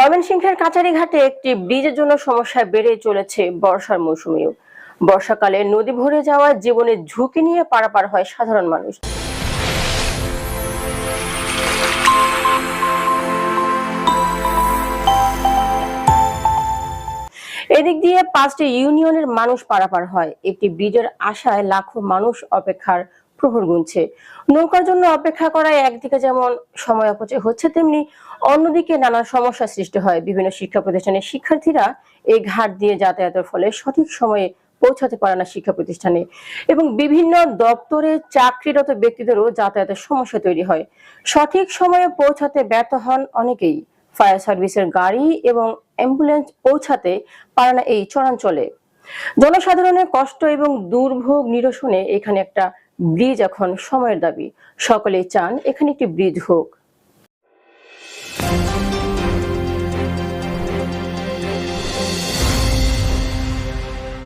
ময়মনসিংহের কাচারীঘাটে একটি ব্রিজের জন্য সমস্যা বেড়ে চলেছে বর্ষার মৌসুমেও। বর্ষাকালে নদী ভরে যাওয়ায় জীবনের ঝুঁকি নিয়ে পারাপার হয় সাধারণ মানুষ। এদিক দিয়ে 5টি ইউনিয়নের মানুষ পারাপার হয়। একটি ব্রিজের আশায় লাখো মানুষ অপেক্ষার প্রহর গুনছে। নৌকার জন্য অপেক্ষা করায় একদিকে যেমন সময় অপচয় হচ্ছে, তেমনি অন্যদিকে নানা সমস্যার সৃষ্টি হয়। বিভিন্ন শিক্ষা প্রতিষ্ঠানের শিক্ষার্থীরা এই ঘাট দিয়ে যাতায়াতের ফলে সঠিক সময়ে পৌঁছাতে পারে না শিক্ষা প্রতিষ্ঠানে, এবং বিভিন্ন দপ্তরে চাকরিরত ব্যক্তিদেরও যাতায়াতের সমস্যা তৈরি হয়। সঠিক সময়ে পৌঁছাতে ব্যর্থ হন অনেকেই। ফায়ার সার্ভিসের গাড়ি এবং অ্যাম্বুলেন্স পৌঁছাতে পারে না এই চরাঞ্চলে। জনসাধারণের কষ্ট এবং দুর্ভোগ নিরসনে এখানে একটা ব্রিজ এখন সময়ের দাবি। সকলেই চান এখানে একটি ব্রিজ হোক।